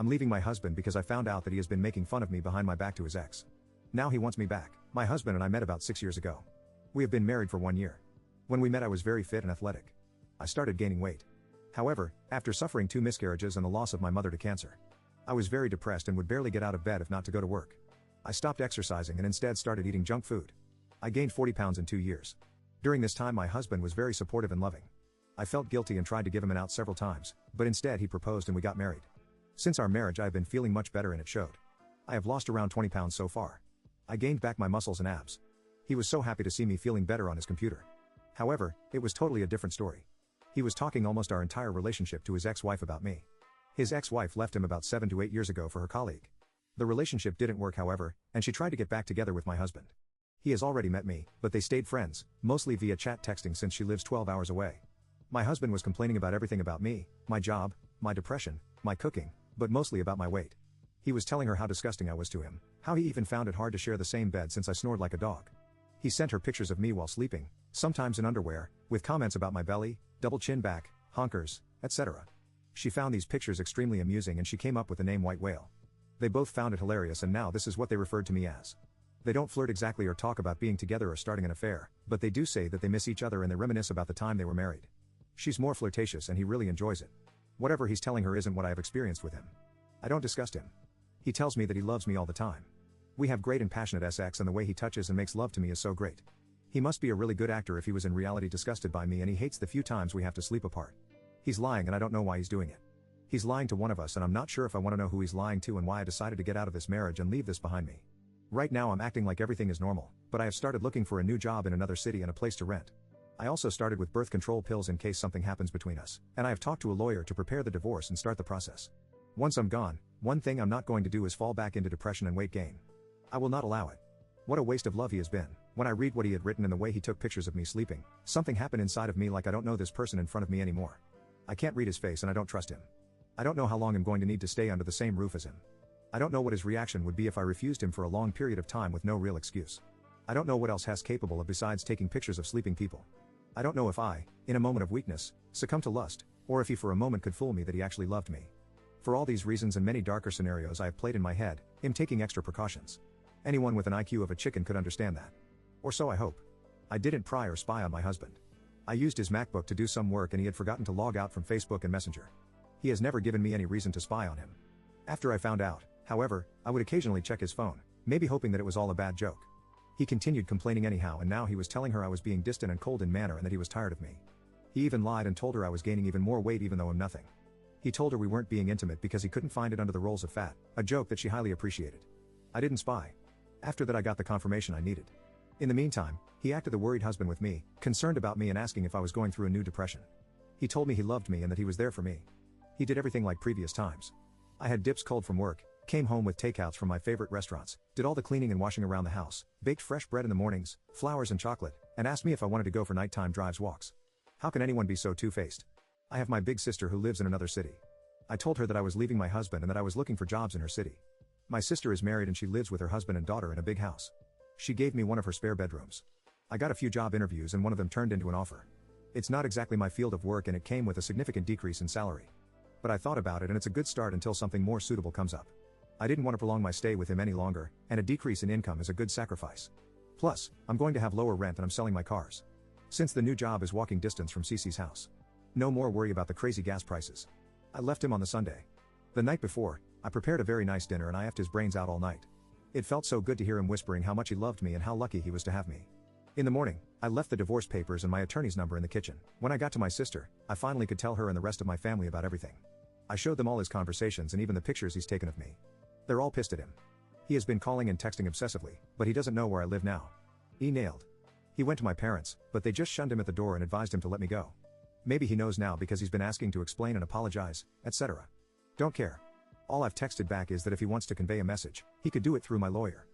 I'm leaving my husband because I found out that he has been making fun of me behind my back to his ex. Now he wants me back. My husband and I met about 6 years ago. We have been married for 1 year. When we met I was very fit and athletic. I started gaining weight. However, after suffering 2 miscarriages and the loss of my mother to cancer, I was very depressed and would barely get out of bed if not to go to work. I stopped exercising and instead started eating junk food. I gained 40 pounds in 2 years. During this time my husband was very supportive and loving. I felt guilty and tried to give him an out several times, but instead he proposed and we got married. Since our marriage I have been feeling much better and it showed. I have lost around 20 pounds so far. I gained back my muscles and abs. He was so happy to see me feeling better on his computer. However, it was totally a different story. He was talking almost our entire relationship to his ex-wife about me. His ex-wife left him about 7 to 8 years ago for her colleague. The relationship didn't work however, and she tried to get back together with my husband. He has already met me, but they stayed friends, mostly via chat texting since she lives 12 hours away. My husband was complaining about everything about me, my job, my depression, my cooking, but mostly about my weight. He was telling her how disgusting I was to him, how he even found it hard to share the same bed since I snored like a dog. He sent her pictures of me while sleeping, sometimes in underwear, with comments about my belly, double chin back, honkers, etc. She found these pictures extremely amusing and she came up with the name White Whale. They both found it hilarious and now this is what they referred to me as. They don't flirt exactly or talk about being together or starting an affair, but they do say that they miss each other and they reminisce about the time they were married. She's more flirtatious and he really enjoys it. Whatever he's telling her isn't what I have experienced with him. I don't disgust him. He tells me that he loves me all the time. We have great and passionate sex and the way he touches and makes love to me is so great. He must be a really good actor if he was in reality disgusted by me and he hates the few times we have to sleep apart. He's lying and I don't know why he's doing it. He's lying to one of us and I'm not sure if I want to know who he's lying to and why I decided to get out of this marriage and leave this behind me. Right now I'm acting like everything is normal, but I have started looking for a new job in another city and a place to rent. I also started with birth control pills in case something happens between us, and I have talked to a lawyer to prepare the divorce and start the process. Once I'm gone, one thing I'm not going to do is fall back into depression and weight gain. I will not allow it. What a waste of love he has been. When I read what he had written and the way he took pictures of me sleeping, something happened inside of me like I don't know this person in front of me anymore. I can't read his face and I don't trust him. I don't know how long I'm going to need to stay under the same roof as him. I don't know what his reaction would be if I refused him for a long period of time with no real excuse. I don't know what else he's capable of besides taking pictures of sleeping people. I don't know if I, in a moment of weakness, succumb to lust, or if he for a moment could fool me that he actually loved me. For all these reasons and many darker scenarios I have played in my head, I'm taking extra precautions. Anyone with an IQ of a chicken could understand that. Or so I hope. I didn't pry or spy on my husband. I used his MacBook to do some work and he had forgotten to log out from Facebook and Messenger. He has never given me any reason to spy on him. After I found out, however, I would occasionally check his phone, maybe hoping that it was all a bad joke. He continued complaining anyhow and now he was telling her I was being distant and cold in manner and that he was tired of me. He even lied and told her I was gaining even more weight even though I'm nothing. He told her we weren't being intimate because he couldn't find it under the rolls of fat, a joke that she highly appreciated. I didn't spy. After that I got the confirmation I needed. In the meantime, he acted the worried husband with me, concerned about me and asking if I was going through a new depression. He told me he loved me and that he was there for me. He did everything like previous times. I had dips cold from work, came home with takeouts from my favorite restaurants, did all the cleaning and washing around the house, baked fresh bread in the mornings, flowers and chocolate, and asked me if I wanted to go for nighttime drives walks. How can anyone be so two-faced? I have my big sister who lives in another city. I told her that I was leaving my husband and that I was looking for jobs in her city. My sister is married and she lives with her husband and daughter in a big house. She gave me one of her spare bedrooms. I got a few job interviews and one of them turned into an offer. It's not exactly my field of work and it came with a significant decrease in salary. But I thought about it and it's a good start until something more suitable comes up. I didn't want to prolong my stay with him any longer, and a decrease in income is a good sacrifice. Plus, I'm going to have lower rent and I'm selling my cars. Since the new job is walking distance from Cece's house. No more worry about the crazy gas prices. I left him on the Sunday. The night before, I prepared a very nice dinner and I effed his brains out all night. It felt so good to hear him whispering how much he loved me and how lucky he was to have me. In the morning, I left the divorce papers and my attorney's number in the kitchen. When I got to my sister, I finally could tell her and the rest of my family about everything. I showed them all his conversations and even the pictures he's taken of me. They're all pissed at him. He has been calling and texting obsessively, but he doesn't know where I live now. He nailed. He went to my parents, but they just shunned him at the door and advised him to let me go. Maybe he knows now because he's been asking to explain and apologize, etc. Don't care. All I've texted back is that if he wants to convey a message, he could do it through my lawyer.